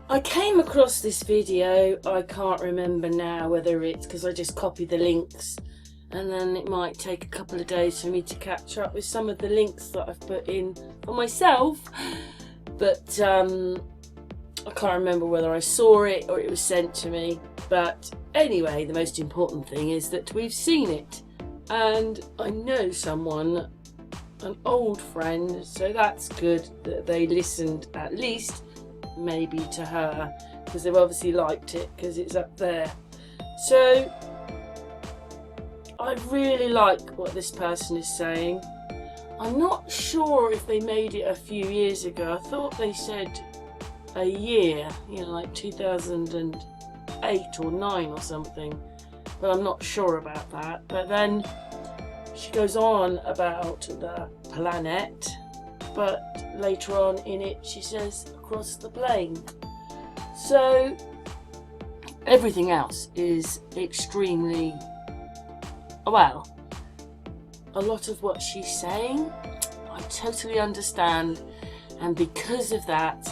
I came across this video, I can't remember now whether it's because I just copied the links and then it might take a couple of days for me to catch up with some of the links that I've put in for myself, but I can't remember whether I saw it or it was sent to me. But anyway, the most important thing is that we've seen it, and I know someone, an old friend, so that's good that they listened at least maybe to her, because they've obviously liked it because it's up there. So I really like what this person is saying. I'm not sure if they made it a few years ago. I thought they said a year, you know, like 2008 or 9 or something, but I'm not sure about that. But then she goes on about the planet, but later on in it she says across the plane. So everything else is extremely, well, a lot of what she's saying I totally understand, and because of that,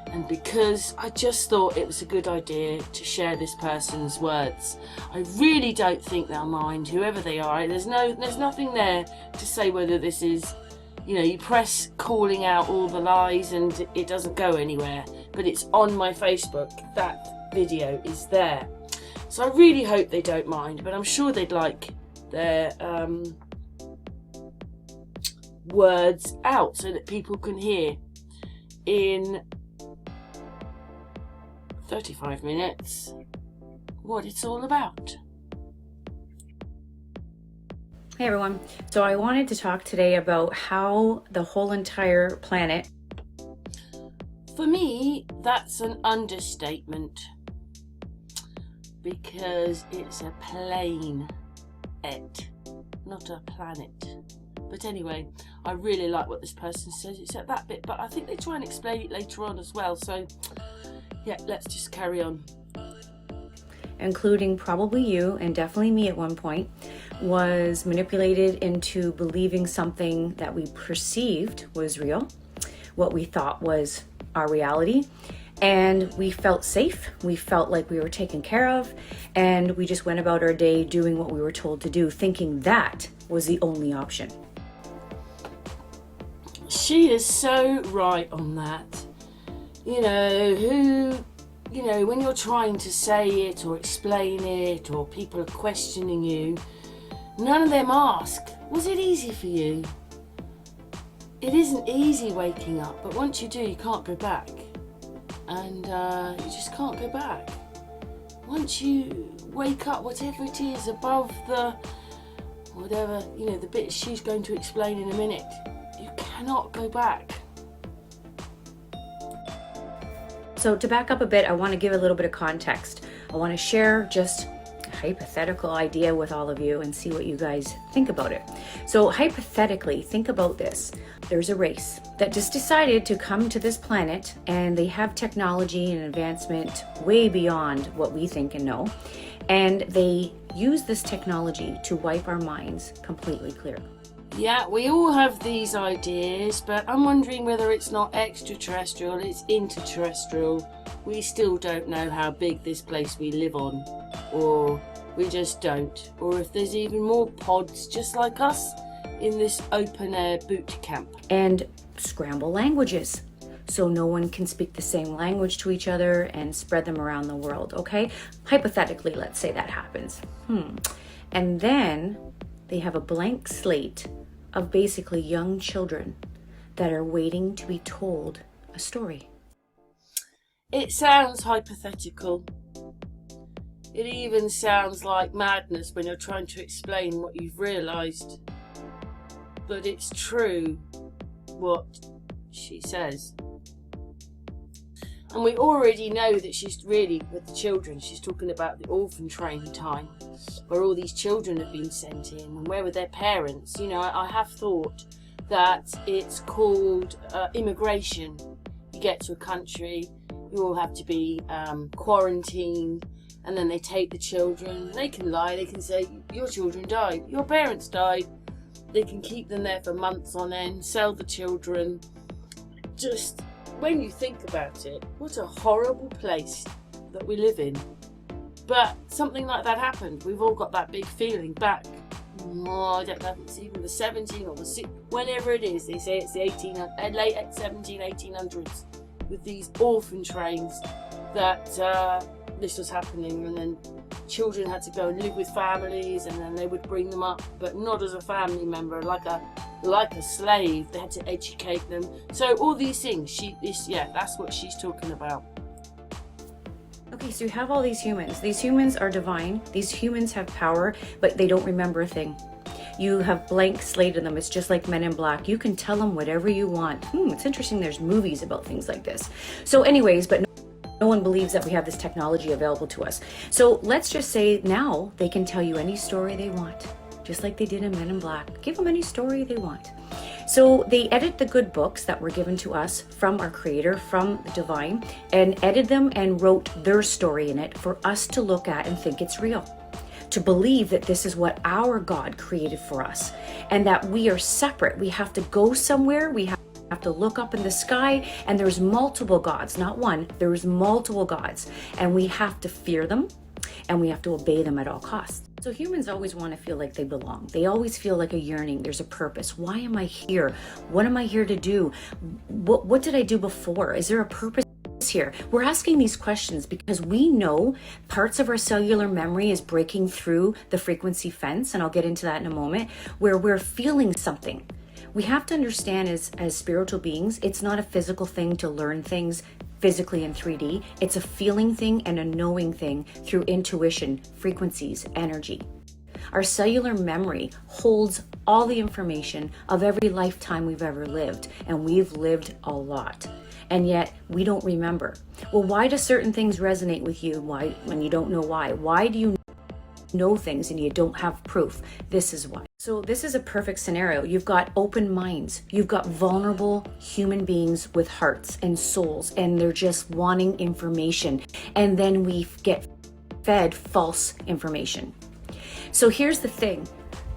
and because I just thought it was a good idea to share this person's words. I really don't think they'll mind, whoever they are. There's nothing there to say whether this is, you know, you press calling out all the lies and it doesn't go anywhere, but it's on my Facebook. That video is there. So I really hope they don't mind, but I'm sure they'd like their words out so that people can hear. In 35 minutes what it's all about. Hey everyone, so I wanted to talk today about how the whole entire planet, for me, that's an understatement, because it's a plane, not a planet. But anyway, I really like what this person says, except that bit, but I think they try and explain it later on as well. So yeah, let's just carry on. including probably you and definitely me at one point, was manipulated into believing something that we perceived was real, what we thought was our reality, and we felt safe, we felt like we were taken care of, and we just went about our day doing what we were told to do, thinking that was the only option. She is so right on that. You know, when you're trying to say it or explain it, or people are questioning you, none of them ask, was it easy for you? It isn't easy waking up, but once you do, you can't go back. And you just can't go back. Once you wake up, whatever it is above the, whatever, you know, the bit she's going to explain in a minute, you cannot go back. So to back up a bit, I want to give a little bit of context. I want to share just a hypothetical idea with all of you and see what you guys think about it. So hypothetically, think about this. There's a race that just decided to come to this planet, and they have technology and advancement way beyond what we think and know. And they use this technology to wipe our minds completely clear. Yeah, we all have these ideas, but I'm wondering whether it's not extraterrestrial, it's interterrestrial. We still don't know how big this place we live on, or we just don't. Or if there's even more pods just like us in this open air boot camp. And scramble languages, so no one can speak the same language to each other and spread them around the world, okay? Hypothetically, let's say that happens. And then they have a blank slate of basically young children that are waiting to be told a story. It sounds hypothetical. It even sounds like madness when you're trying to explain what you've realised. But it's true what she says. And we already know that she's really, with the children, she's talking about the orphan train time, where all these children have been sent in, and where were their parents? You know, I have thought that it's called immigration. You get to a country, you all have to be quarantined, and then they take the children. They can lie, they can say, your children died, your parents died. They can keep them there for months on end, sell the children. Just when you think about it, what a horrible place that we live in. But something like that happened. We've all got that big feeling back. Oh, I don't know if it's even the 17 or the 6, whenever it is. They say it's the late 1800s with these orphan trains that this was happening, and then children had to go and live with families, and then they would bring them up, but not as a family member, like a slave. They had to educate them. So all these things, that's what she's talking about. Okay, so you have all these humans. These humans are divine. These humans have power, but they don't remember a thing. You have blank slate in them. It's just like Men in Black. You can tell them whatever you want. It's interesting. There's movies about things like this. So anyways, but no one believes that we have this technology available to us. So let's just say now they can tell you any story they want, just like they did in Men in Black. Give them any story they want. So they edit the good books that were given to us from our creator, from the divine, and edited them and wrote their story in it for us to look at and think it's real. To believe that this is what our God created for us, and that we are separate. We have to go somewhere. We have to look up in the sky, and there's multiple gods, not one. There's multiple gods, and we have to fear them, and we have to obey them at all costs. So humans always want to feel like they belong. They always feel like a yearning. There's a purpose. Why am I here? What am I here to do? What did I do before? Is there a purpose here? We're asking these questions because we know parts of our cellular memory is breaking through the frequency fence, and I'll get into that in a moment, where we're feeling something. We have to understand as spiritual beings, it's not a physical thing to learn things physically in 3D. It's a feeling thing and a knowing thing through intuition, frequencies, energy. Our cellular memory holds all the information of every lifetime we've ever lived, and we've lived a lot. And yet we don't remember. Well, why do certain things resonate with you? Why, when you don't know why? Why do you know things and you don't have proof? This is why. So this is a perfect scenario. You've got open minds. You've got vulnerable human beings with hearts and souls, and they're just wanting information. And then we get fed false information. So here's the thing.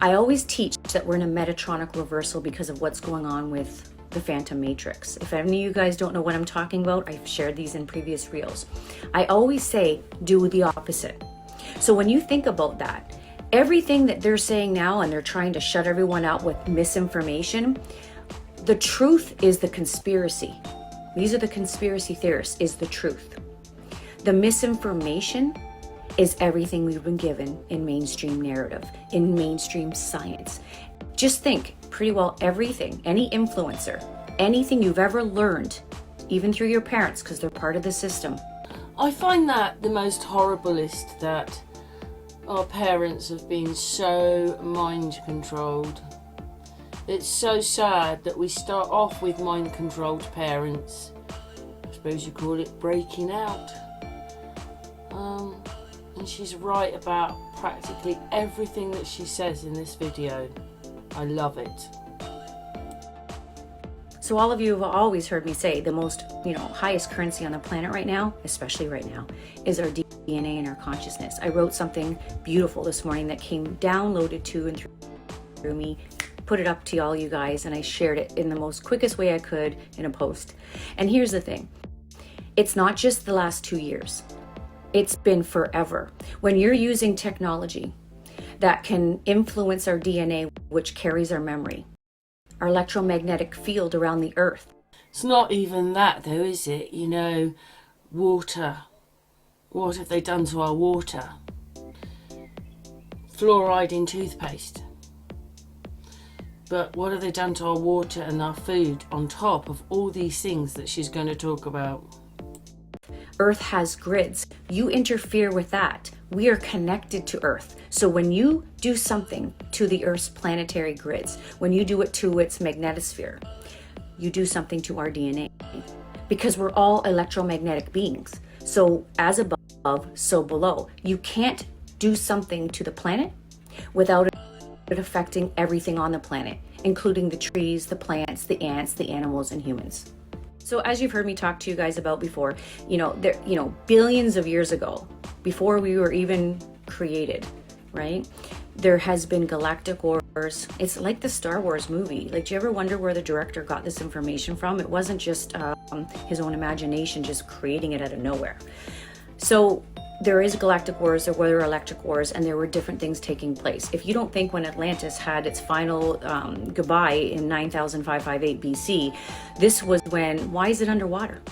I always teach that we're in a Metatronic reversal because of what's going on with the Phantom Matrix. If any of you guys don't know what I'm talking about, I've shared these in previous reels. I always say, do the opposite. So when you think about that, everything that they're saying now, and they're trying to shut everyone out with misinformation, the truth is the conspiracy. These are the conspiracy theorists, is the truth. The misinformation is everything we've been given in mainstream narrative, in mainstream science. Just think, pretty well everything, any influencer, anything you've ever learned, even through your parents, because they're part of the system. I find that the most horriblest, that our parents have been so mind controlled. It's so sad that we start off with mind controlled parents. I suppose you call it breaking out. And she's right about practically everything that she says in this video. I love it. So all of you have always heard me say the most, highest currency on the planet right now, especially right now, is our DNA and our consciousness. I wrote something beautiful this morning that came downloaded to and through me, put it up to all you guys, and I shared it in the most quickest way I could in a post. And here's the thing. It's not just the last 2 years. It's been forever. When you're using technology that can influence our DNA, which carries our memory, our electromagnetic field around the earth. It's not even that though, is it? Water. What have they done to our water? Fluoride in toothpaste. But what have they done to our water and our food on top of all these things that she's going to talk about? Earth has grids. You interfere with that. We are connected to Earth. So when you do something to the Earth's planetary grids, when you do it to its magnetosphere, you do something to our DNA. Because we're all electromagnetic beings. So as above, so below. You can't do something to the planet without it affecting everything on the planet, including the trees, the plants, the ants, the animals, and humans. So as you've heard me talk to you guys about before, billions of years ago, before we were even created, right? There has been galactic wars. It's like the Star Wars movie. Like, do you ever wonder where the director got this information from? It wasn't just his own imagination just creating it out of nowhere. So there is galactic wars, there were electric wars, and there were different things taking place. If you don't think when Atlantis had its final goodbye in 9558 BC, this was when, why is it underwater?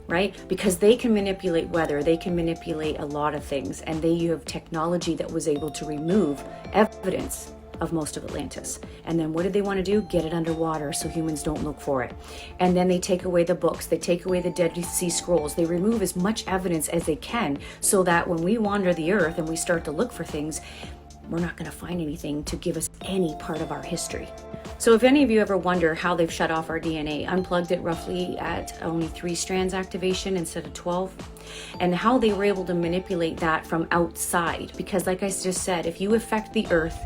Right? Because they can manipulate weather, they can manipulate a lot of things, and you have technology that was able to remove evidence of most of Atlantis. And then what did they want to do? Get it underwater so humans don't look for it. And then they take away the books, they take away the Dead Sea Scrolls, they remove as much evidence as they can so that when we wander the earth and we start to look for things, we're not going to find anything to give us any part of our history. So if any of you ever wonder how they've shut off our DNA, unplugged it roughly at only 3 strands activation instead of 12, and how they were able to manipulate that from outside. Because like I just said, if you affect the earth,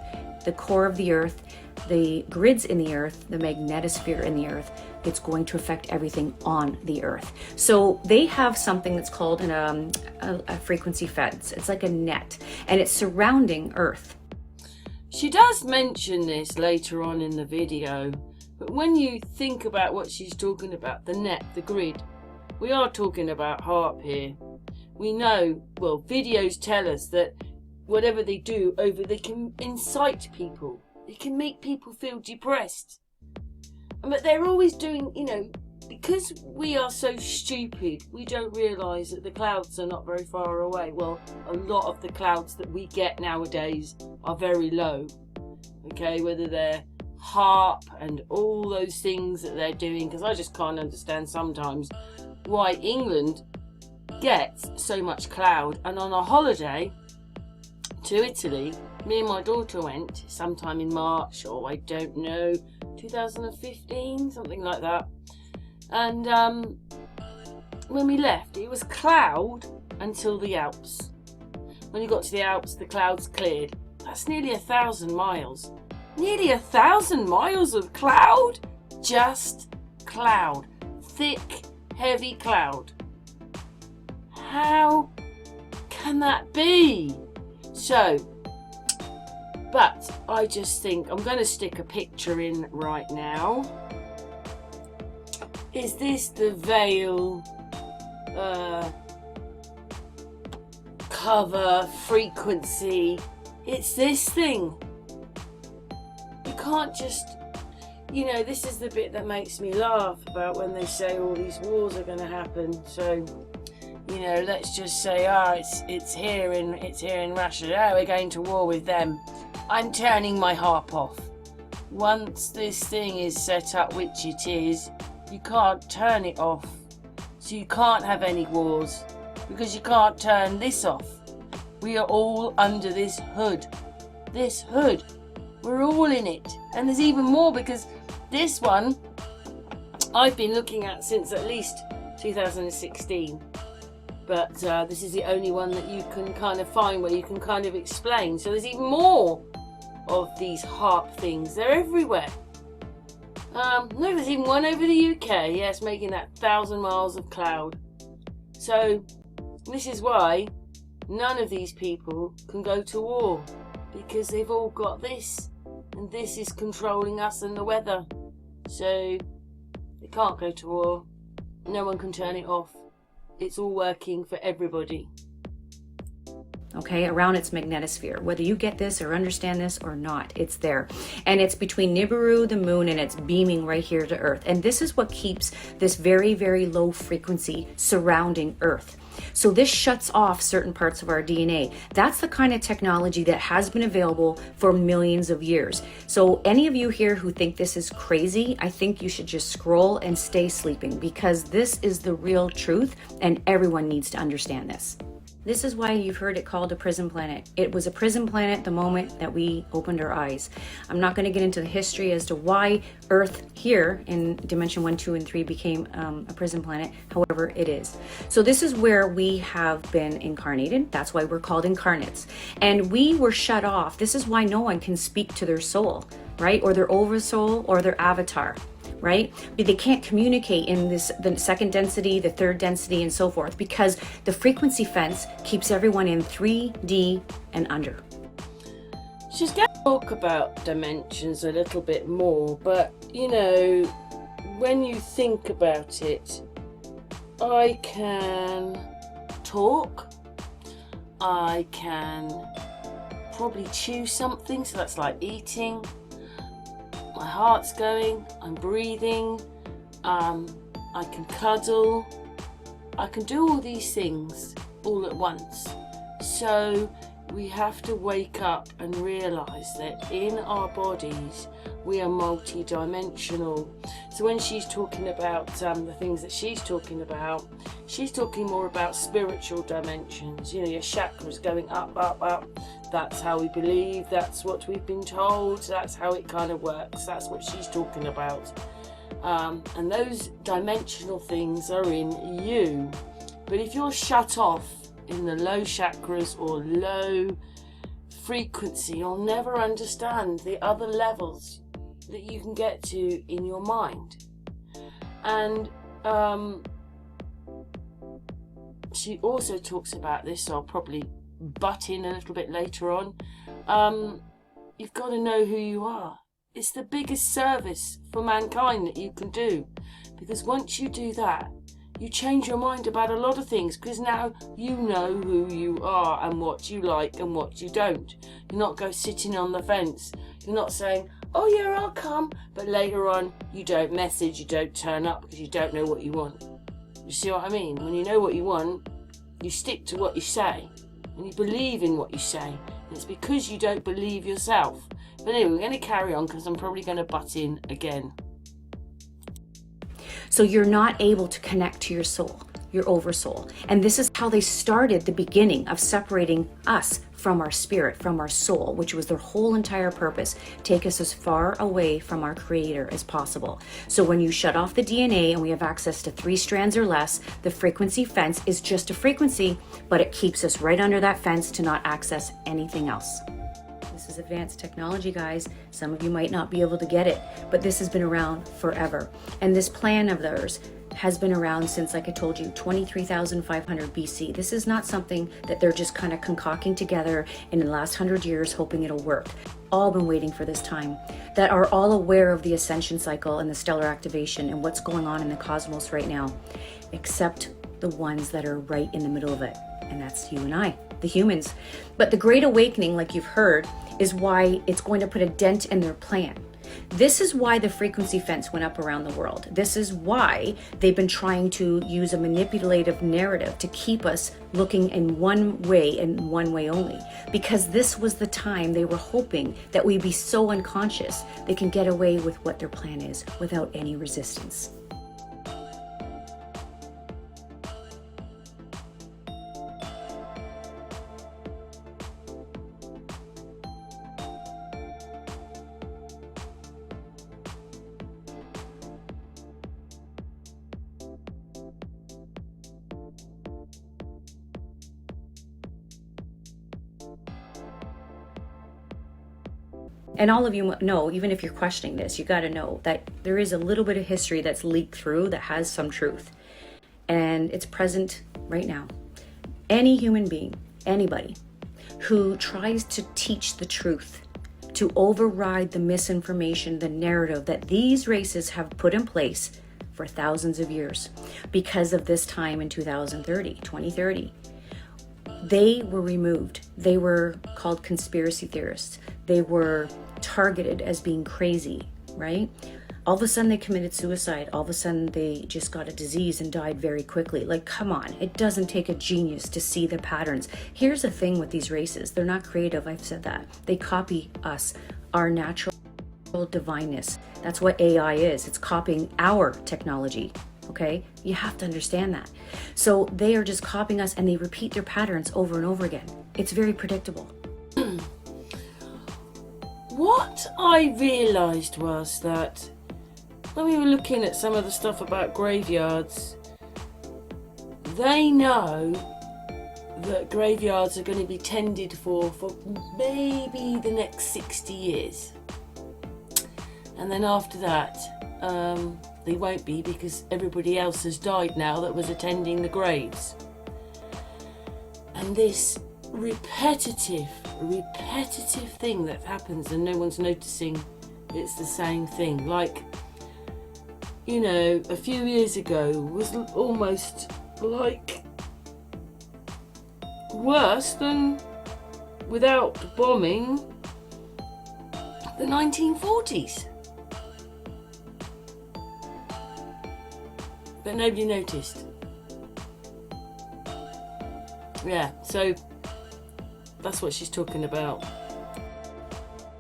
the core of the earth, the grids in the earth, the magnetosphere in the earth, it's going to affect everything on the earth. So they have something that's called a frequency fence. It's like a net, and it's surrounding earth. She does mention this later on in the video, but when you think about what she's talking about, the net, the grid, we are talking about HAARP here. We know, well, videos tell us that whatever they do they can incite people. They can make people feel depressed. But they're always doing, because we are so stupid, we don't realise that the clouds are not very far away. Well, a lot of the clouds that we get nowadays are very low. Okay, whether they're HAARP and all those things that they're doing, because I just can't understand sometimes why England gets so much cloud. And on a holiday to Italy, me and my daughter went sometime in March, or I don't know, 2015, something like that. And when we left, it was cloud until the Alps. When you got to the Alps, the clouds cleared. That's nearly 1,000 miles. Nearly 1,000 miles of cloud? Just cloud. Thick, heavy cloud. How can that be? So, but I just think I'm going to stick a picture in right now. Is this the veil cover frequency? It's this thing. You can't just, this is the bit that makes me laugh about when they say all these wars are going to happen. So, let's just say, it's here in Russia. Oh, we're going to war with them. I'm turning my HAARP off. Once this thing is set up, which it is, you can't turn it off. So you can't have any wars because you can't turn this off. We are all under this hood. This hood. We're all in it. And there's even more, because this one I've been looking at since at least 2016. But this is the only one that you can kind of find where you can kind of explain. So there's even more of these HAARP things. They're everywhere. No, there's even one over the UK. Yes, making that 1,000 miles of cloud. So this is why none of these people can go to war, because they've all got this, and this is controlling us and the weather. So they can't go to war. No one can turn it off. It's all working for everybody. Okay, around its magnetosphere. Whether you get this or understand this or not, it's there. And it's between Nibiru, the moon, and it's beaming right here to Earth. And this is what keeps this very, very low frequency surrounding Earth. So this shuts off certain parts of our DNA. That's the kind of technology that has been available for millions of years. So any of you here who think this is crazy, I think you should just scroll and stay sleeping, because this is the real truth and everyone needs to understand this. This is why you've heard it called a prison planet. It was a prison planet the moment that we opened our eyes. I'm not going to get into the history as to why Earth here in dimension 1, 2, and 3 became a prison planet. However, it is. So this is where we have been incarnated. That's why we're called incarnates. And we were shut off. This is why no one can speak to their soul, right? Or their oversoul or their avatar. Right? But they can't communicate in the second density, the third density, and so forth, because the frequency fence keeps everyone in 3D and under. She's going to talk about dimensions a little bit more, but you know, when you think about it, I can talk, I can probably chew something, so that's like eating, my heart's going, I'm breathing, I can cuddle, I can do all these things all at once. So we have to wake up and realise that in our bodies we are multi-dimensional. So when she's talking about the things that she's talking more about spiritual dimensions. You know, your chakras going up, up, up. That's how we believe, that's what we've been told, that's how it kind of works. That's what she's talking about. And those dimensional things are in you. But if you're shut off in the low chakras or low frequency, you'll never understand the other levels that you can get to in your mind. And she also talks about this, so I'll probably butt in a little bit later on. You've got to know who you are. It's the biggest service for mankind that you can do, because once you do that, you change your mind about a lot of things, because now you know who you are and what you like and what you don't. You're not sitting on the fence. You're not saying, oh yeah, I'll come, but later on you don't message, you don't turn up because you don't know what you want. You see what I mean? When you know what you want, you stick to what you say and you believe in what you say. And it's because you don't believe yourself. But anyway, we're going to carry on because I'm probably going to butt in again. So you're not able to connect to your soul, your oversoul. And this is how they started the beginning of separating us from our spirit, from our soul, which was their whole entire purpose, take us as far away from our creator as possible. So when you shut off the DNA and we have access to 3 strands or less, the frequency fence is just a frequency, but it keeps us right under that fence to not access anything else. This is advanced technology, guys. Some of you might not be able to get it, but this has been around forever. And this plan of theirs has been around since, like I told you, 23,500 BC. This is not something that they're just kind of concocting together in the last 100 years hoping it'll work. All been waiting for this time, that are all aware of the ascension cycle and the stellar activation and what's going on in the cosmos right now, except the ones that are right in the middle of it. And that's you and I, the humans. But the Great Awakening, like you've heard, is why it's going to put a dent in their plan. This is why the frequency fence went up around the world. This is why they've been trying to use a manipulative narrative to keep us looking in one way and one way only. Because this was the time they were hoping that we'd be so unconscious they can get away with what their plan is without any resistance. And all of you know, even if you're questioning this, you got to know that there is a little bit of history that's leaked through that has some truth. And it's present right now. Any human being, anybody who tries to teach the truth, to override the misinformation, the narrative that these races have put in place for thousands of years because of this time in 2030, they were removed. They were called conspiracy theorists. They were targeted as being crazy, right? All of a sudden they committed suicide. All of a sudden they just got a disease and died very quickly. Like, come on, it doesn't take a genius to see the patterns. Here's the thing with these races. They're not creative, I've said that. They copy us, our natural divineness. That's what AI is. It's copying our technology. Okay, you have to understand that. So they are just copying us and they repeat their patterns over and over again. It's very predictable. What I realised was that when we were looking at some of the stuff about graveyards, they know that graveyards are going to be tended for maybe the next 60 years. And then after that, they won't be, because everybody else has died now that was attending the graves. And this repetitive thing that happens and no one's noticing it's the same thing. Like, you know, a few years ago was almost like worse than, without bombing, the 1940s. But nobody noticed. Yeah, so that's what she's talking about.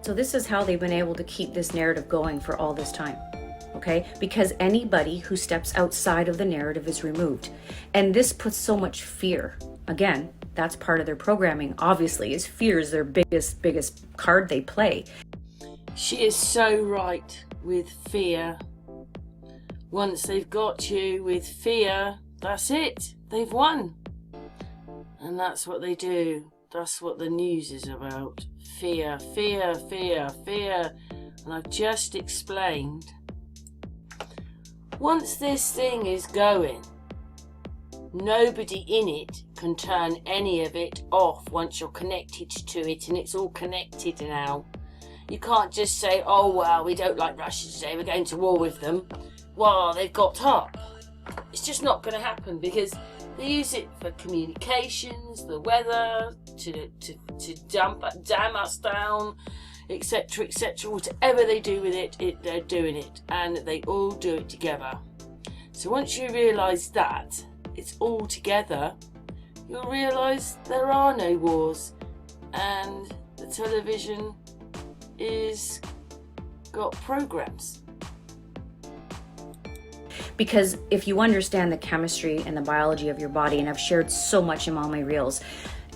So this is how they've been able to keep this narrative going for all this time. Okay, because anybody who steps outside of the narrative is removed. And this puts so much fear. Again, that's part of their programming, obviously, is fear is their biggest card they play. She is so right with fear. Once they've got you with fear, that's it. They've won. And that's what they do. That's what the news is about. Fear, fear, fear, fear. And I've just explained. Once this thing is going, nobody in it can turn any of it off once you're connected to it, and it's all connected now. You can't just say, oh well, we don't like Russia today, we're going to war with them. Well, they've got up. It's just not going to happen, because they use it for communications, the weather, to dam us down, etc, etc. Whatever they do with it, they're doing it, and they all do it together. So once you realise that it's all together, you'll realise there are no wars, and the television is got programs. Because if you understand the chemistry and the biology of your body, and I've shared so much in all my reels,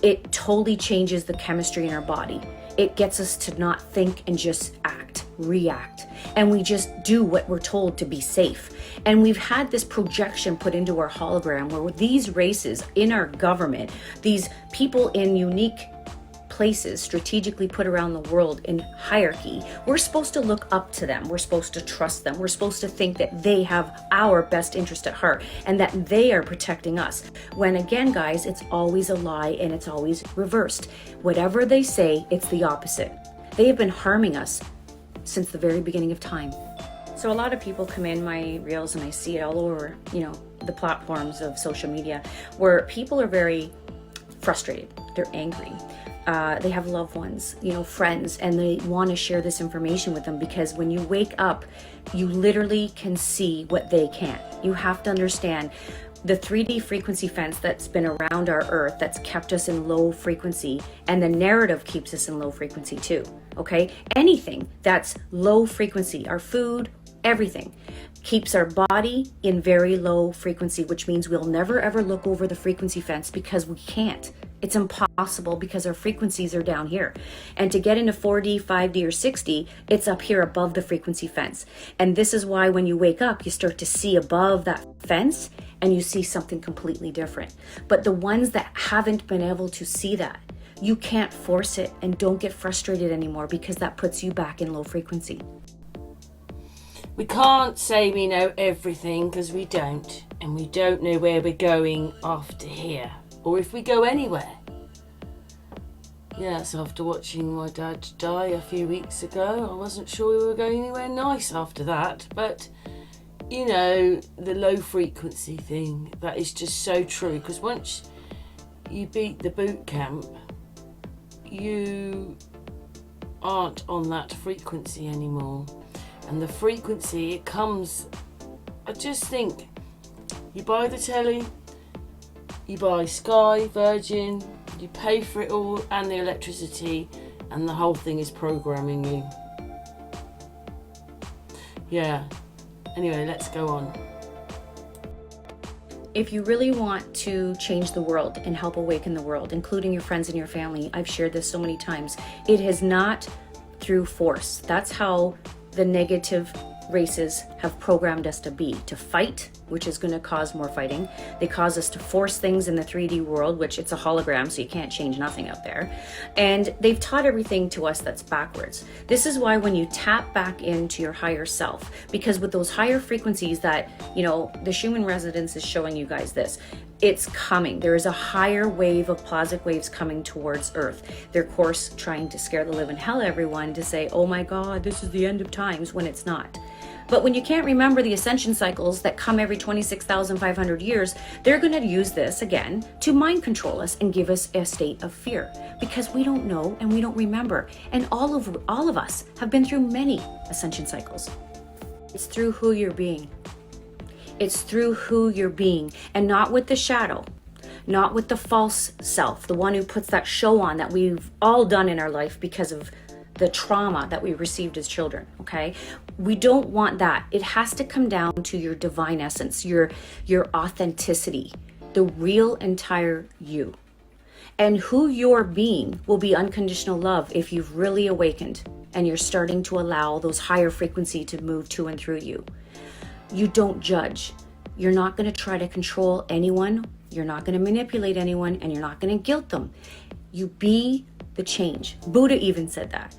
it totally changes the chemistry in our body. It gets us to not think and just act, react. And we just do what we're told to be safe. And we've had this projection put into our hologram where these races in our government, these people in unique places strategically put around the world in hierarchy, we're supposed to look up to them. We're supposed to trust them. We're supposed to think that they have our best interest at heart and that they are protecting us. When again, guys, it's always a lie and it's always reversed. Whatever they say, it's the opposite. They have been harming us since the very beginning of time. So a lot of people come in my reels, and I see it all over, you know, the platforms of social media, where people are very frustrated. They're angry. They have loved ones, you know, friends, and they want to share this information with them, because when you wake up, you literally can see what they can't. You have to understand the 3D frequency fence that's been around our earth, that's kept us in low frequency, and the narrative keeps us in low frequency too, okay? Anything that's low frequency, our food, everything, keeps our body in very low frequency, which means we'll never ever look over the frequency fence, because we can't. It's impossible, because our frequencies are down here. And to get into 4D, 5D, or 6D, it's up here above the frequency fence. And this is why when you wake up, you start to see above that fence and you see something completely different. But the ones that haven't been able to see that, you can't force it, and don't get frustrated anymore, because that puts you back in low frequency. We can't say we know everything, because we don't. And we don't know where we're going after here, or if we go anywhere. Yes, after watching my dad die a few weeks ago, I wasn't sure we were going anywhere nice after that. But, you know, the low frequency thing, that is just so true. Because once you beat the boot camp, you aren't on that frequency anymore. And the frequency, it comes, I just think, you buy the telly, you buy Sky, Virgin, you pay for it all and the electricity, and the whole thing is programming you. Yeah. Anyway, let's go on. If you really want to change the world and help awaken the world, including your friends and your family, I've shared this so many times, it is not through force. That's how the negative races have programmed us to be, to fight, which is going to cause more fighting. They cause us to force things in the 3D world, which it's a hologram, so you can't change nothing out there. And they've taught everything to us that's backwards. This is why when you tap back into your higher self, because with those higher frequencies that, you know, the Schumann resonance is showing you guys this, It's coming. There is a higher wave of plasmic waves coming towards Earth. They're, of course, trying to scare the living hell out of everyone to say, oh my God, this is the end of times, when it's not. But when you can't remember the ascension cycles that come every 26,500 years, they're going to use this again to mind control us and give us a state of fear, because we don't know and we don't remember. And all of us have been through many ascension cycles. It's through who you're being. It's through who you're being, and not with the shadow, not with the false self, the one who puts that show on that we've all done in our life because of the trauma that we received as children, okay? We don't want that. It has to come down to your divine essence, your authenticity, the real entire you. And who you're being will be unconditional love if you've really awakened and you're starting to allow those higher frequency to move to and through you. You don't judge. You're not going to try to control anyone. You're not going to manipulate anyone, and you're not going to guilt them. You be the change. Buddha even said that.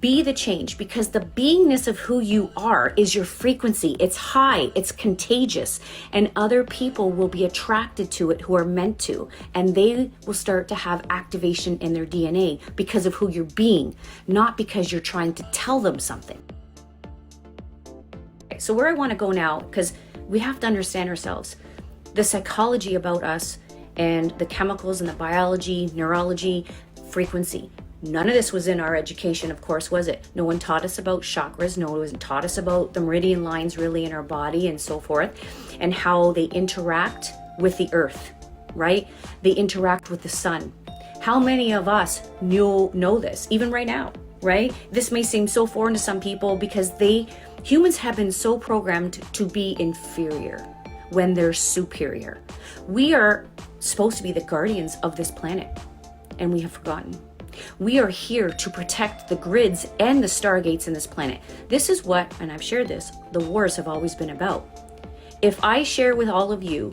Be the change, because the beingness of who you are is your frequency. It's high, it's contagious, and other people will be attracted to it who are meant to, and they will start to have activation in their DNA because of who you're being, not because you're trying to tell them something. So where I want to go now, because we have to understand ourselves, the psychology about us and the chemicals and the biology, neurology, frequency. None of this was in our education, of course, was it? No one taught us about chakras. No one taught us about the meridian lines really in our body and so forth, and how they interact with the earth, right? They interact with the sun. How many of us know this, even right now, right? This may seem so foreign to some people because humans have been so programmed to be inferior when they're superior. We are supposed to be the guardians of this planet, and we have forgotten. We are here to protect the grids and the stargates in this planet. This is what, and I've shared this, the wars have always been about. If I share with all of you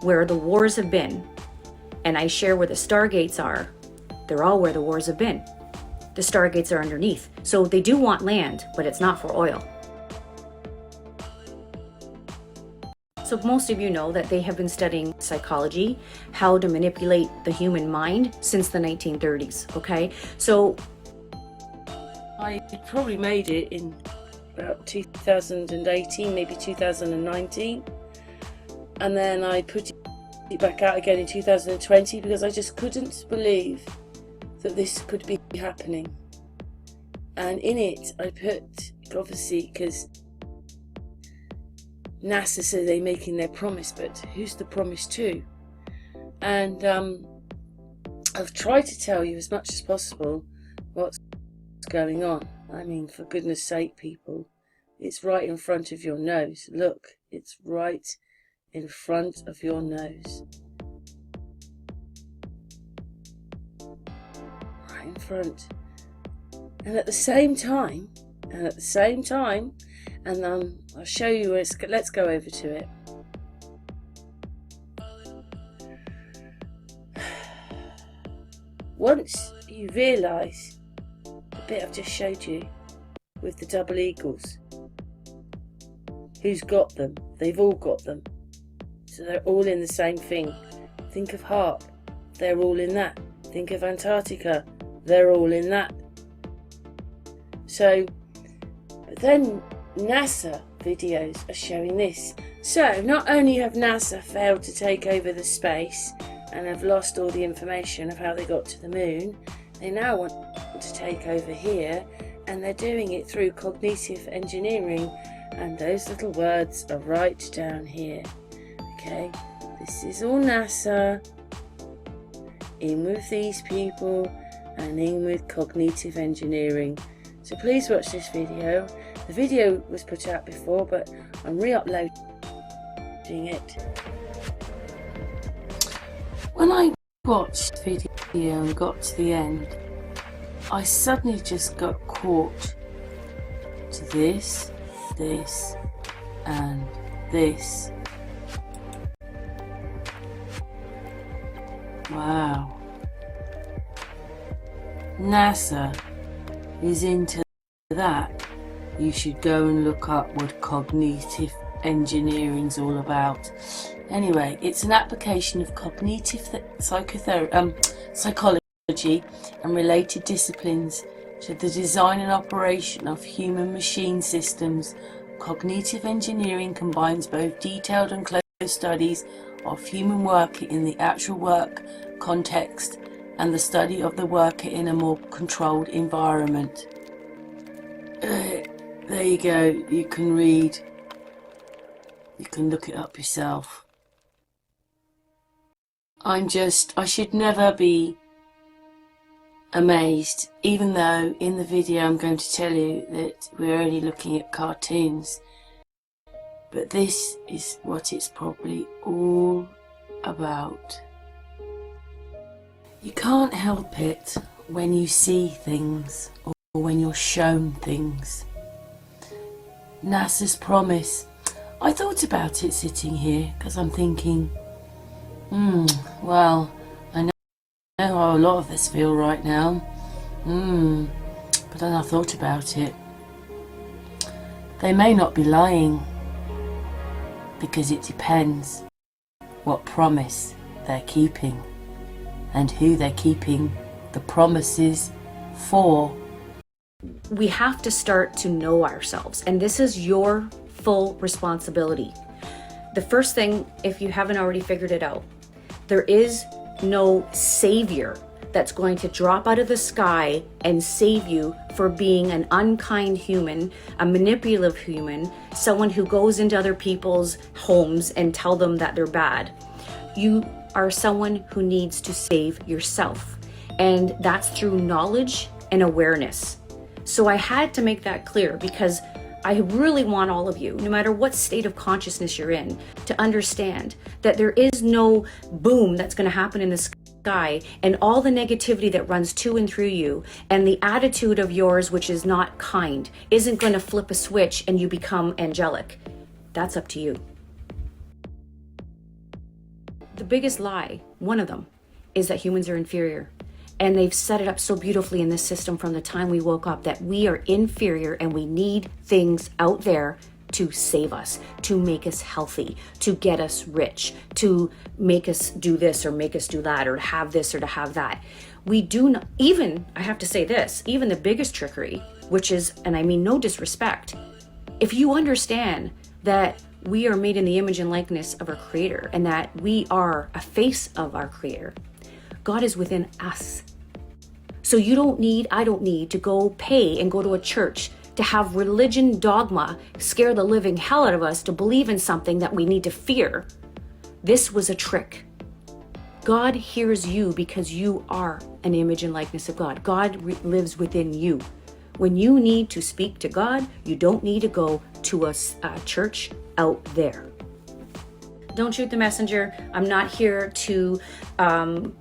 where the wars have been, and I share where the stargates are, they're all where the wars have been. The stargates are underneath. So they do want land, but it's not for oil. So most of you know that they have been studying psychology, how to manipulate the human mind since the 1930s, okay? So I probably made it in about 2018, maybe 2019. And then I put it back out again in 2020 because I just couldn't believe that this could be happening. And in it, I put, obviously, because NASA said they're making their promise, but who's the promise to? And I've tried to tell you as much as possible what's going on. I mean, for goodness sake, people, it's right in front of your nose. Look, it's right in front of your nose. Right in front. And at the same time, and I'll show you where let's go over to it. Once you realise the bit I've just showed you with the double eagles, who's got them? They've all got them. So they're all in the same thing. Think of HARP, they're all in that. Think of Antarctica, they're all in that. So, but then NASA videos are showing this. So not only have NASA failed to take over the space and have lost all the information of how they got to the moon, they now want to take over here, and they're doing it through cognitive engineering, and those little words are right down here. Okay, this is all NASA, in with these people and in with cognitive engineering. So please watch this video. The video was put out before, but I'm re-uploading it. When I watched the video and got to the end, I suddenly just got caught to this, and this. Wow. NASA is into that. You should go and look up what cognitive engineering's all about. Anyway, it's an application of cognitive psychology and related disciplines to the design and operation of human machine systems. Cognitive engineering combines both detailed and close studies of human worker in the actual work context and the study of the worker in a more controlled environment. There you go, you can read, you can look it up yourself. I should never be amazed, even though in the video I'm going to tell you that we're only looking at cartoons. But this is what it's probably all about. You can't help it when you see things or when you're shown things. NASA's promise. I thought about it sitting here because I'm thinking, well, I know how a lot of us feel right now. But then I thought about it. They may not be lying, because it depends what promise they're keeping and who they're keeping the promises for. We have to start to know ourselves, and this is your full responsibility. The first thing, if you haven't already figured it out, there is no savior that's going to drop out of the sky and save you for being an unkind human, a manipulative human, someone who goes into other people's homes and tell them that they're bad. You are someone who needs to save yourself, and that's through knowledge and awareness. So I had to make that clear because I really want all of you, no matter what state of consciousness you're in, to understand that there is no boom that's going to happen in the sky, and all the negativity that runs to and through you and the attitude of yours, which is not kind, isn't going to flip a switch and you become angelic. That's up to you. The biggest lie, one of them, is that humans are inferior. And they've set it up so beautifully in this system from the time we woke up that we are inferior and we need things out there to save us, to make us healthy, to get us rich, to make us do this or make us do that, or to have this or to have that. We do not, even, I have to say this, even the biggest trickery, which is, and I mean no disrespect, if you understand that we are made in the image and likeness of our Creator and that we are a face of our Creator, God is within us. So you don't need, I don't need to go pay and go to a church to have religion dogma scare the living hell out of us to believe in something that we need to fear. This was a trick. God hears you because you are an image and likeness of God. God lives within you. When you need to speak to God, you don't need to go to a church out there. Don't shoot the messenger. I'm not here to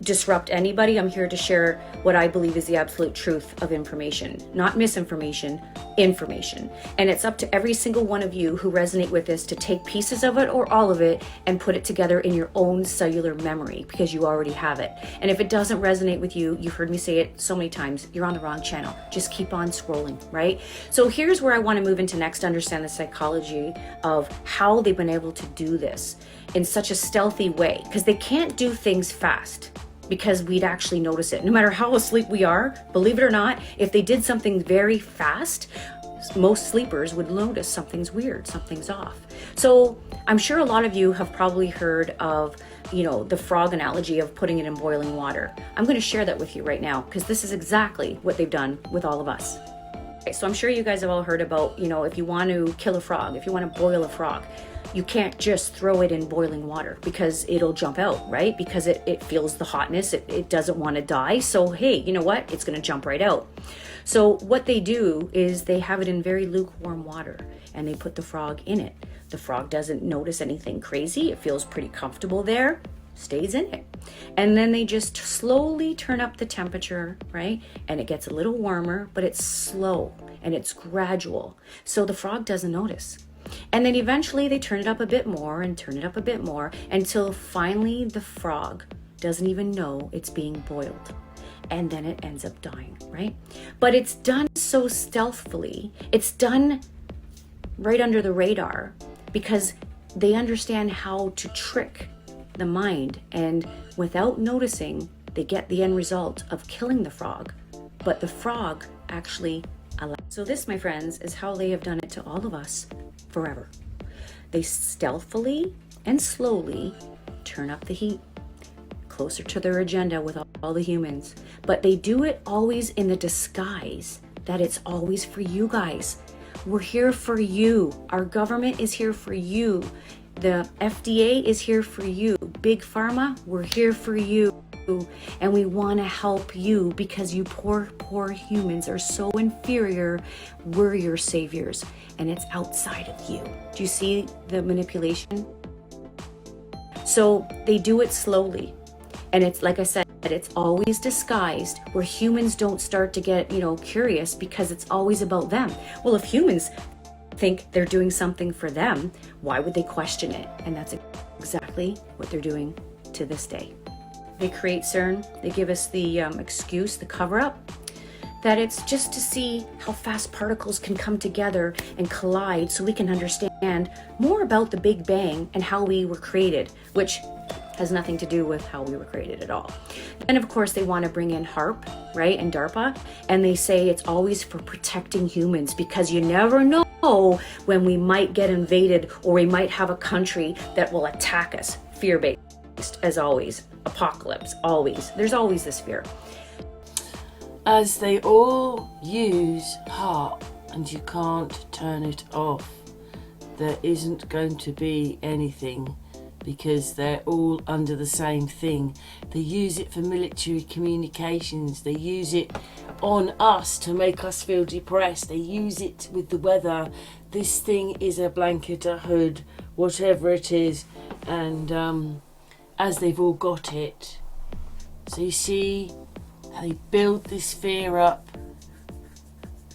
disrupt anybody. I'm here to share what I believe is the absolute truth of information, not misinformation, information. And it's up to every single one of you who resonate with this to take pieces of it or all of it and put it together in your own cellular memory, because you already have it. And if it doesn't resonate with you, you've heard me say it so many times, you're on the wrong channel. Just keep on scrolling, right? So here's where I want to move into next to understand the psychology of how they've been able to do this in such a stealthy way, because they can't do things fast because we'd actually notice it. No matter how asleep we are, believe it or not, if they did something very fast, most sleepers would notice something's weird, something's off. So I'm sure a lot of you have probably heard of, the frog analogy of putting it in boiling water. I'm going to share that with you right now because this is exactly what they've done with all of us. Okay, so I'm sure you guys have all heard about, if you want to kill a frog, if you want to boil a frog, you can't just throw it in boiling water because it'll jump out, right? Because it feels the hotness, it doesn't want to die. So, hey, you know what? It's going to jump right out. So what they do is they have it in very lukewarm water and they put the frog in it. The frog doesn't notice anything crazy. It feels pretty comfortable there, stays in it. And then they just slowly turn up the temperature, right? And it gets a little warmer, but it's slow and it's gradual. So the frog doesn't notice. And then eventually they turn it up a bit more and turn it up a bit more until finally the frog doesn't even know it's being boiled. And then it ends up dying, right? But it's done so stealthily. It's done right under the radar because they understand how to trick the mind, and without noticing, they get the end result of killing the frog, but the frog actually allows. So this, my friends, is how they have done it to all of us forever. They stealthily and slowly turn up the heat closer to their agenda with all the humans, but they do it always in the disguise that it's always for you guys. We're here for you. Our government is here for you. The FDA is here for you. Big Pharma, we're here for you. And we want to help you because you poor humans are so inferior. We're your saviors, and it's outside of you. Do you see the manipulation? So they do it slowly. And it's like I said, it's always disguised, where humans don't start to get, curious, because it's always about them. Well, if humans think they're doing something for them, why would they question it? And that's exactly what they're doing to this day. They create CERN. They give us the excuse, the cover-up, that it's just to see how fast particles can come together and collide, so we can understand more about the Big Bang and how we were created, which has nothing to do with how we were created at all. And of course, they want to bring in HARP, right, and DARPA, and they say it's always for protecting humans, because you never know when we might get invaded, or we might have a country that will attack us. Fear-based, as always. Apocalypse, always. There's always this fear. As they all use HARP, and you can't turn it off, there isn't going to be anything, because they're all under the same thing. They use it for military communications. They use it on us to make us feel depressed. They use it with the weather. This thing is a blanket, a hood, whatever it is. And as they've all got it. So you see, they build this fear up,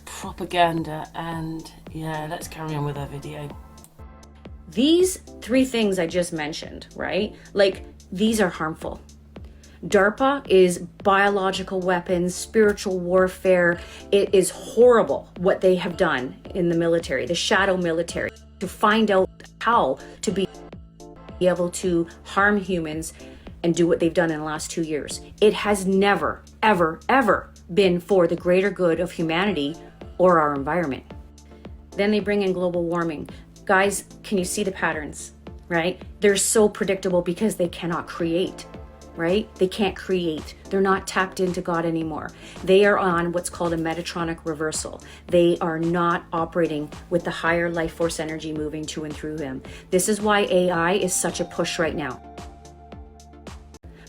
propaganda, and yeah, let's carry on with our video. These three things I just mentioned, right? Like, these are harmful. DARPA is biological weapons, spiritual warfare. It is horrible what they have done in the military, the shadow military, to find out how to be able to harm humans and do what they've done in the last 2 years. It has never, ever, ever been for the greater good of humanity or our environment. Then they bring in global warming. Guys, can you see the patterns, right? They're so predictable because they cannot create, right? They can't create. They're not tapped into God anymore. They are on what's called a Metatronic reversal. They are not operating with the higher life force energy moving to and through them. This is why AI is such a push right now,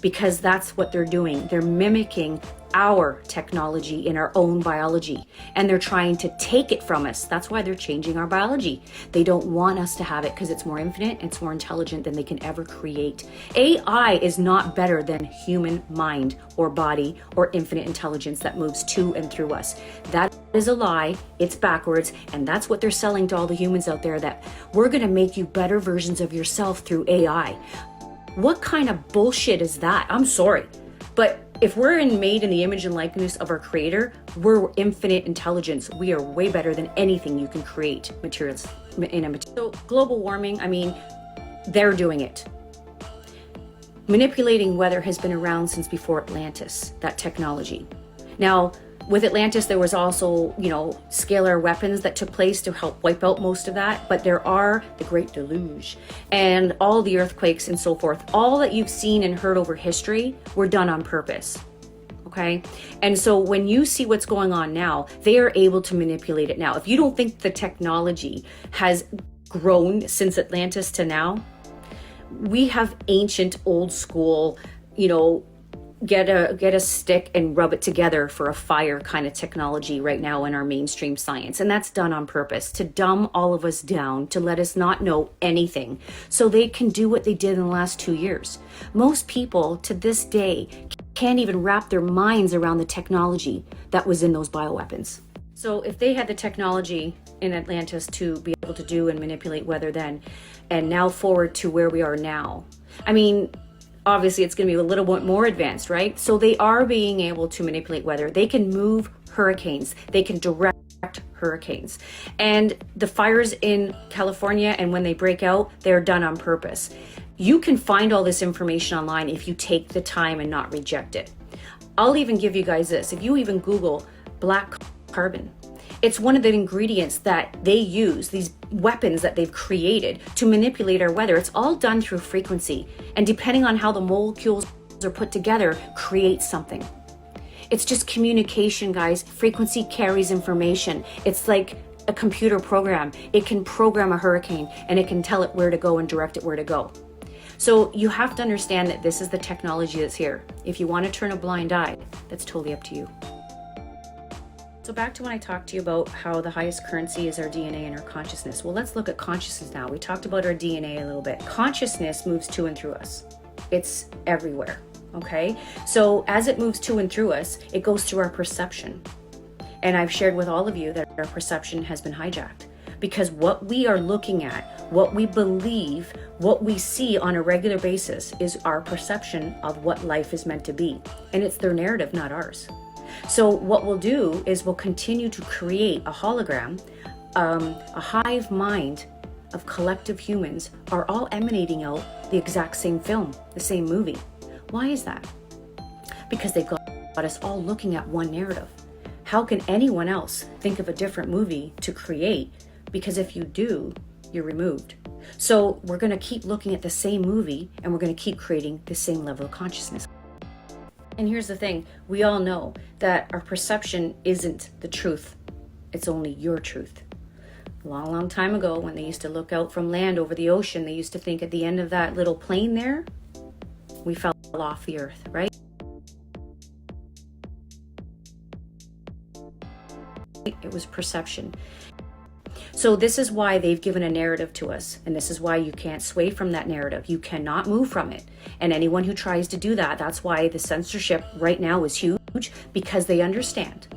because that's what they're doing. They're mimicking our technology in our own biology, and they're trying to take it from us. That's why they're changing our biology. They don't want us to have it because it's more infinite, it's more intelligent than they can ever create. AI is not better than human mind or body or infinite intelligence that moves to and through us. That is a lie. It's backwards, and that's what they're selling to all the humans out there, that we're going to make you better versions of yourself through AI. What kind of bullshit is that? I'm sorry, but if we're made in the image and likeness of our creator, we're infinite intelligence. We are way better than anything you can create materials in a material. So global warming, I mean, they're doing it. Manipulating weather has been around since before Atlantis, that technology. Now, with Atlantis, there was also, scalar weapons that took place to help wipe out most of that. But there are the Great Deluge and all the earthquakes and so forth. All that you've seen and heard over history were done on purpose. Okay? And so when you see what's going on now, they are able to manipulate it now. If you don't think the technology has grown since Atlantis to now, we have ancient, old school, get a stick and rub it together for a fire kind of technology right now in our mainstream science. And that's done on purpose to dumb all of us down, to let us not know anything, so they can do what they did in the last 2 years. Most people to this day can't even wrap their minds around the technology that was in those bioweapons. So if they had the technology in Atlantis to be able to do and manipulate weather then, and now forward to where we are now, I mean, obviously it's going to be a little bit more advanced, right? So they are being able to manipulate weather. They can move hurricanes. They can direct hurricanes. And the fires in California, and when they break out, they're done on purpose. You can find all this information online if you take the time and not reject it. I'll even give you guys this. If you even Google black carbon, it's one of the ingredients that they use, these weapons that they've created to manipulate our weather. It's all done through frequency. And depending on how the molecules are put together, create something. It's just communication, guys. Frequency carries information. It's like a computer program. It can program a hurricane and it can tell it where to go and direct it where to go. So you have to understand that this is the technology that's here. If you want to turn a blind eye, that's totally up to you. So back to when I talked to you about how the highest currency is our DNA and our consciousness. Well, let's look at consciousness now. We talked about our DNA a little bit. Consciousness moves to and through us. It's everywhere, okay? So as it moves to and through us, it goes through our perception. And I've shared with all of you that our perception has been hijacked, because what we are looking at, what we believe, what we see on a regular basis is our perception of what life is meant to be. And it's their narrative, not ours. So what we'll do is we'll continue to create a hologram, a hive mind of collective humans are all emanating out the exact same film, the same movie. Why is that? Because they've got us all looking at one narrative. How can anyone else think of a different movie to create? Because if you do, you're removed. So we're going to keep looking at the same movie and we're going to keep creating the same level of consciousness. And here's the thing, we all know that our perception isn't the truth. It's only your truth. A long, long time ago, when they used to look out from land over the ocean, they used to think at the end of that little plane there, we fell off the earth, right? It was perception. So this is why they've given a narrative to us, and this is why you can't sway from that narrative. You cannot move from it. And anyone who tries to do that, that's why the censorship right now is huge, because they understand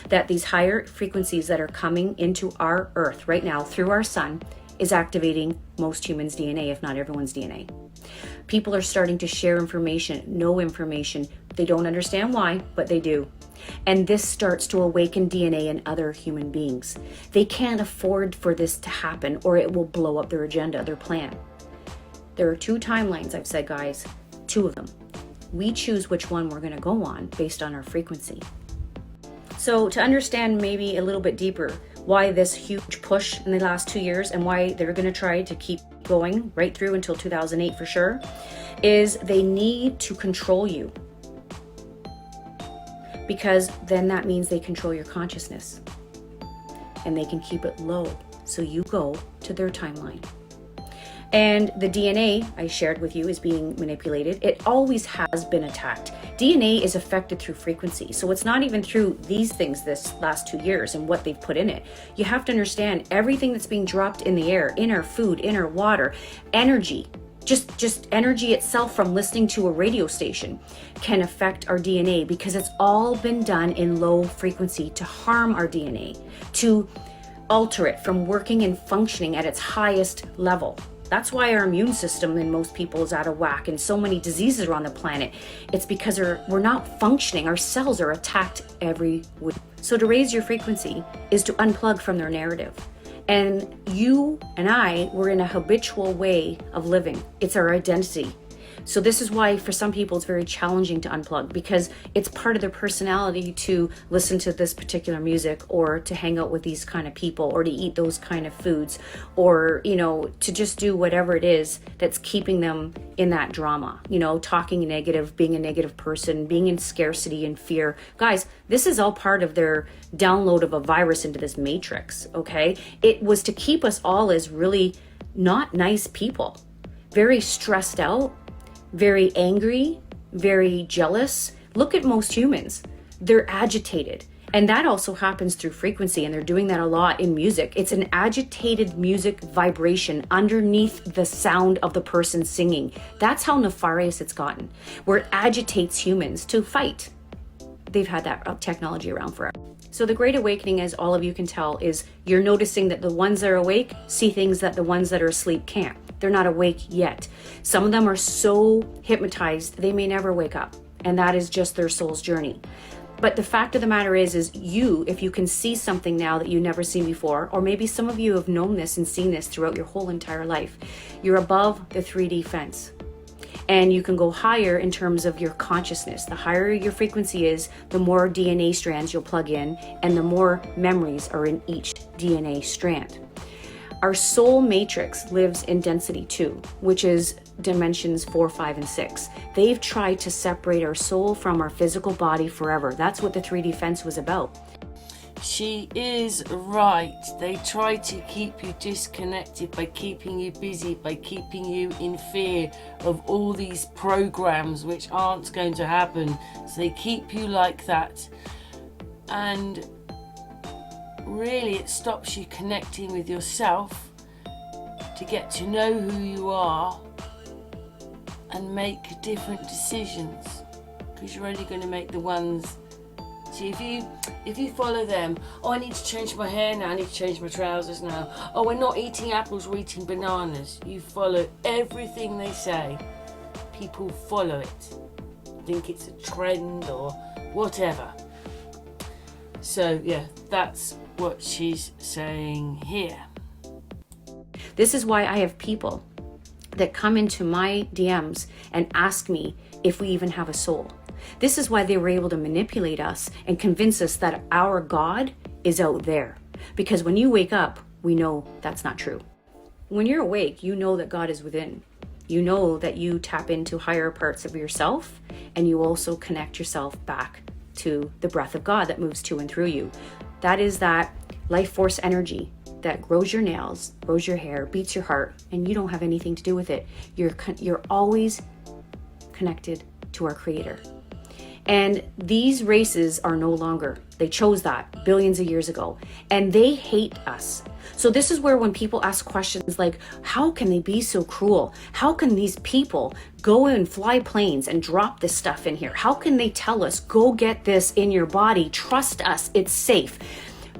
that these higher frequencies that are coming into our earth right now through our sun is activating most humans' DNA, if not everyone's DNA. People are starting to share information, know information. They don't understand why, but they do. And this starts to awaken DNA in other human beings. They can't afford for this to happen or it will blow up their agenda, their plan. There are two timelines, I've said, guys, two of them. We choose which one we're going to go on based on our frequency. So to understand maybe a little bit deeper why this huge push in the last 2 years and why they're going to try to keep going right through until 2008 for sure, is they need to control you. Because then that means they control your consciousness and they can keep it low so you go to their timeline. And the DNA I shared with you is being manipulated. It always has been attacked. DNA is affected through frequency. So it's not even through these things this last 2 years and what they've put in it. You have to understand everything that's being dropped in the air, in our food, in our water, energy, just energy itself from listening to a radio station can affect our DNA, because it's all been done in low frequency to harm our DNA, to alter it from working and functioning at its highest level. That's why our immune system in most people is out of whack and so many diseases are on the planet. It's because we're not functioning. Our cells are attacked every week. So to raise your frequency is to unplug from their narrative. And you and I, we're in a habitual way of living. It's our identity. So this is why for some people it's very challenging to unplug, because it's part of their personality to listen to this particular music or to hang out with these kind of people or to eat those kind of foods or, to just do whatever it is that's keeping them in that drama, talking negative, being a negative person, being in scarcity and fear. Guys, this is all part of their download of a virus into this matrix, okay? It was to keep us all as really not nice people, very stressed out, very angry, very jealous. Look at most humans. They're agitated. And that also happens through frequency, and they're doing that a lot in music. It's an agitated music vibration underneath the sound of the person singing. That's how nefarious it's gotten, where it agitates humans to fight. They've had that technology around forever. So the Great Awakening, as all of you can tell, is you're noticing that the ones that are awake see things that the ones that are asleep can't. They're not awake yet. Some of them are so hypnotized, they may never wake up. And that is just their soul's journey. But the fact of the matter is you, if you can see something now that you've never seen before, or maybe some of you have known this and seen this throughout your whole entire life, you're above the 3D fence. And you can go higher in terms of your consciousness. The higher your frequency is, the more DNA strands you'll plug in, and the more memories are in each DNA strand. Our soul matrix lives in density 2, which is dimensions 4, 5, and 6. They've tried to separate our soul from our physical body forever. That's what the 3D fence was about. She is right. They try to keep you disconnected by keeping you busy, by keeping you in fear of all these programs which aren't going to happen. So they keep you like that. And really it stops you connecting with yourself to get to know who you are and make different decisions, because you're only going to make the ones. See, if you follow them, oh, I need to change my hair now, I need to change my trousers now, oh, we're not eating apples, we're eating bananas. You follow everything they say. People follow it, think it's a trend or whatever. So yeah, that's what she's saying here. This is why I have people that come into my DMs and ask me if we even have a soul. This is why they were able to manipulate us and convince us that our God is out there. Because when you wake up, we know that's not true. When you're awake, you know that God is within. You know that you tap into higher parts of yourself, and you also connect yourself back to the breath of God that moves to and through you. That is that life force energy that grows your nails, grows your hair, beats your heart, and you don't have anything to do with it. You're always connected to our Creator. And these races are no longer. They chose that billions of years ago, and they hate us. So this is where when people ask questions like, how can they be so cruel? How can these people go and fly planes and drop this stuff in here? How can they tell us, go get this in your body, trust us, it's safe?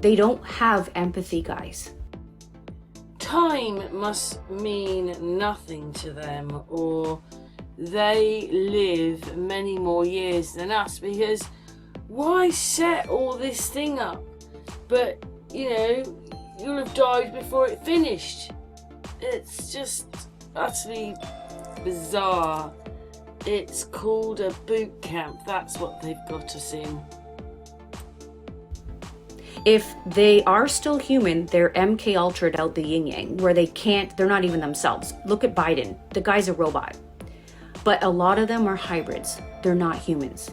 They don't have empathy, guys. Time must mean nothing to them, or they live many more years than us, because why set all this thing up? But, you know, you'll have died before it finished. It's just utterly bizarre. It's called a boot camp. That's what they've got us in. If they are still human, they're MK Ultra'd out the yin yang, where they're not even themselves. Look at Biden. The guy's a robot. But a lot of them are hybrids. They're not humans.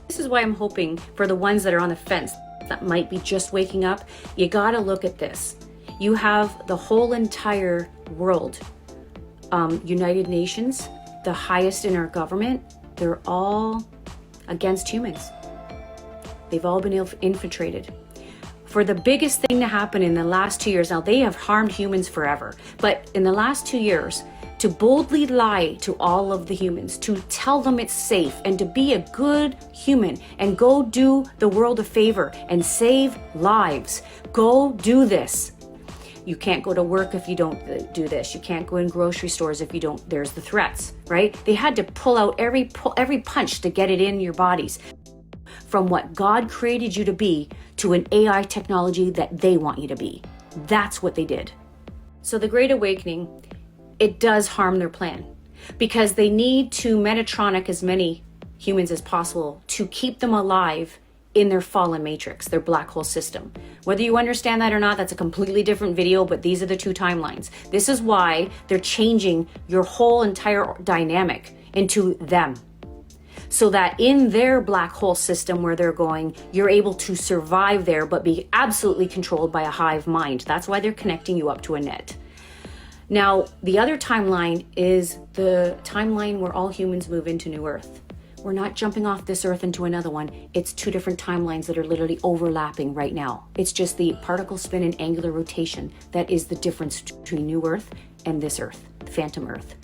This is why I'm hoping for the ones that are on the fence that might be just waking up, you gotta look at this. You have the whole entire world, United Nations, the highest in our government, they're all against humans. They've all been infiltrated. For the biggest thing to happen in the last 2 years, now they have harmed humans forever, but in the last 2 years, to boldly lie to all of the humans, to tell them it's safe, and to be a good human and go do the world a favor and save lives. Go do this. You can't go to work if you don't do this. You can't go in grocery stores if you don't. There's the threats, right? They had to pull out every punch to get it in your bodies. From what God created you to be to an AI technology that they want you to be. That's what they did. So the Great Awakening, it does harm their plan, because they need to Metatronic as many humans as possible to keep them alive in their fallen matrix, their black hole system. Whether you understand that or not, that's a completely different video, but these are the two timelines. This is why they're changing your whole entire dynamic into them, so that in their black hole system where they're going, you're able to survive there, but be absolutely controlled by a hive mind. That's why they're connecting you up to a net. Now, the other timeline is the timeline where all humans move into New Earth. We're not jumping off this Earth into another one. It's two different timelines that are literally overlapping right now. It's just the particle spin and angular rotation that is the difference between New Earth and this Earth, Phantom Earth.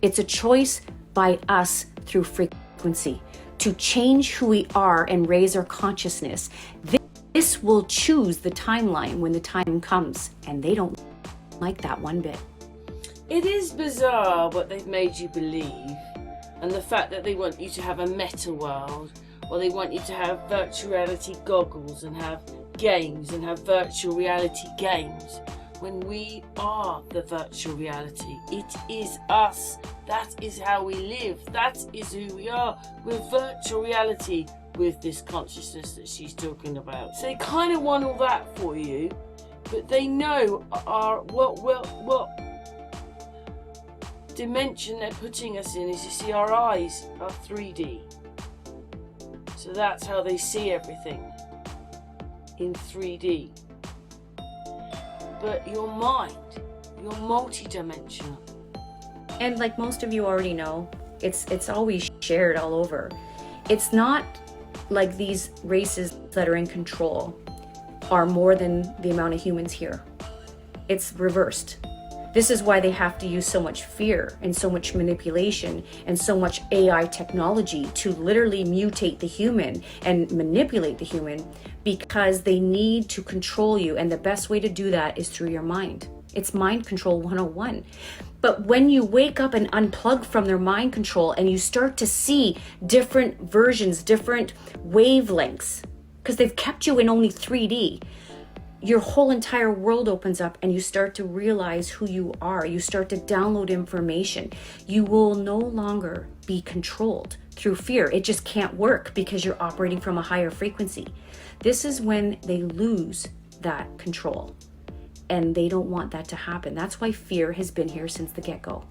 It's a choice by us through frequency to change who we are and raise our consciousness. This will choose the timeline when the time comes, and they don't like that one bit. It is bizarre what they've made you believe, and the fact that they want you to have a meta world Well, they want you to have virtual reality goggles and have games and have virtual reality games. When we are the virtual reality, it is us. That is how we live. That is who we are. We're virtual reality with this consciousness that she's talking about. So they kind of want all that for you, but they know what dimension they're putting us in is, you see, our eyes are 3D. So that's how they see everything, in 3D. But your mind, you're multi-dimensional. And like most of you already know, it's always shared all over. It's not like these races that are in control are more than the amount of humans here. It's reversed. This is why they have to use so much fear and so much manipulation and so much AI technology to literally mutate the human and manipulate the human, because they need to control you. And the best way to do that is through your mind. It's mind control 101. But when you wake up and unplug from their mind control and you start to see different versions, different wavelengths, because they've kept you in only 3D, your whole entire world opens up and you start to realize who you are. You start to download information. You will no longer be controlled through fear. It just can't work because you're operating from a higher frequency. This is when they lose that control, and they don't want that to happen. That's why fear has been here since the get-go.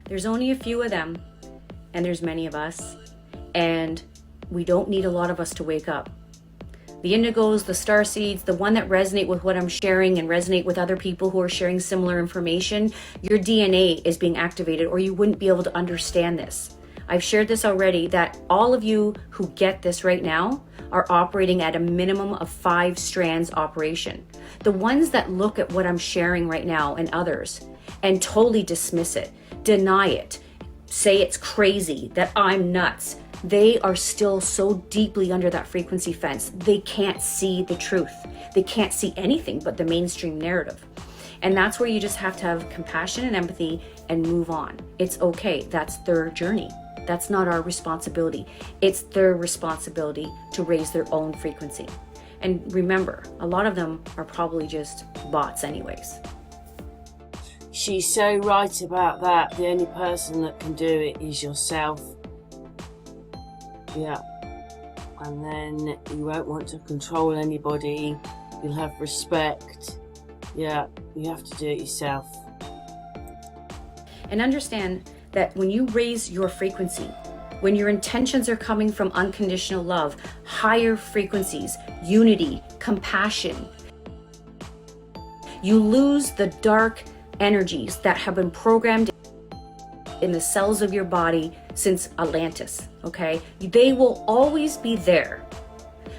There's only a few of them, and there's many of us, and we don't need a lot of us to wake up. The indigos, the star seeds, the one that resonate with what I'm sharing and resonate with other people who are sharing similar information, your DNA is being activated, or you wouldn't be able to understand this. I've shared this already, that all of you who get this right now are operating at a minimum of 5 strands operation. The ones that look at what I'm sharing right now and others and totally dismiss it, deny it, say it's crazy, that I'm nuts, they are still so deeply under that frequency fence. They can't see the truth. They can't see anything but the mainstream narrative. And that's where you just have to have compassion and empathy and move on. It's okay. That's their journey. That's not our responsibility. It's their responsibility to raise their own frequency. And remember, a lot of them are probably just bots anyways. She's so right about that. The only person that can do it is yourself. Yeah. And then you won't want to control anybody. You'll have respect. Yeah, you have to do it yourself. And understand that when you raise your frequency, when your intentions are coming from unconditional love, higher frequencies, unity, compassion, you lose the dark energies that have been programmed in the cells of your body since Atlantis, okay? They will always be there.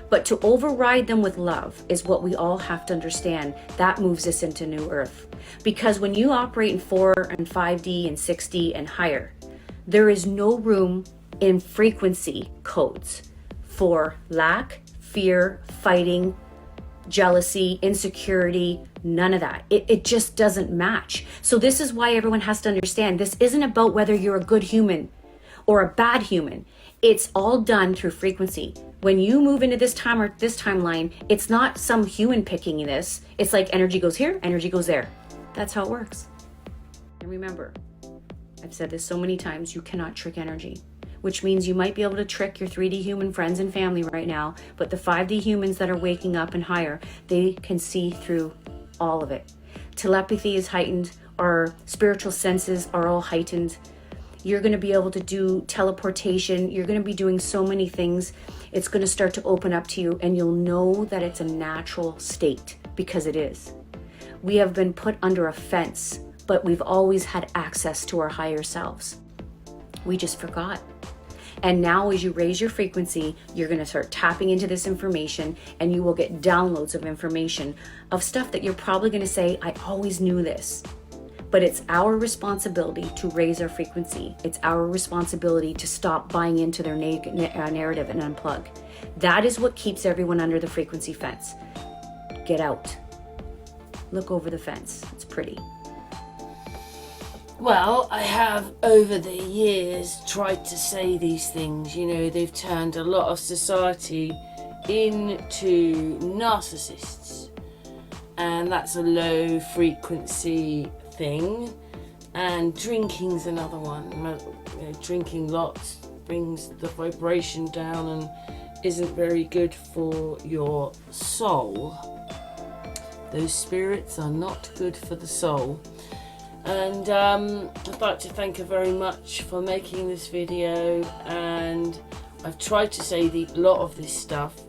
But to override them with love is what we all have to understand. That moves us into New Earth. Because when you operate in 4 and 5D and 6D and higher, there is no room in frequency codes for lack, fear, fighting, jealousy, insecurity, none of that. It just doesn't match. So this is why everyone has to understand, this isn't about whether you're a good human or a bad human. It's all done through frequency. When you move into this time or this timeline, it's not some human picking this. It's like energy goes here, energy goes there. That's how it works. And remember, I've said this so many times, you cannot trick energy, which means you might be able to trick your 3D human friends and family right now, but the 5D humans that are waking up and higher, they can see through all of it. Telepathy is heightened, our spiritual senses are all heightened. You're going to be able to do teleportation. You're going to be doing so many things. It's going to start to open up to you, and you'll know that it's a natural state, because it is. We have been put under a fence, but we've always had access to our higher selves. We just forgot. And now as you raise your frequency, you're going to start tapping into this information, and you will get downloads of information of stuff that you're probably going to say, I always knew this. But it's our responsibility to raise our frequency. It's our responsibility to stop buying into their narrative and unplug. That is what keeps everyone under the frequency fence. Get out. Look over the fence. It's pretty. Well, I have over the years tried to say these things. You know, they've turned a lot of society into narcissists, and that's a low frequency thing. And drinking's another one. You know, drinking lots brings the vibration down and isn't very good for your soul. Those spirits are not good for the soul. And I'd like to thank her very much for making this video, and I've tried to say a lot of this stuff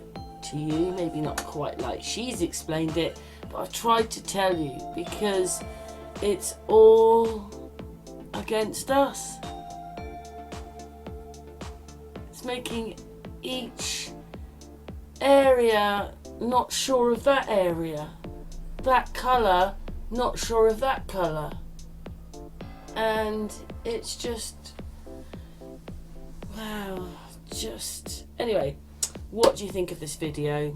to you, maybe not quite like she's explained it, but I've tried to tell you because it's all against us. It's making each area not sure of that area, that colour not sure of that colour. And it's just, wow, just, anyway, what do you think of this video?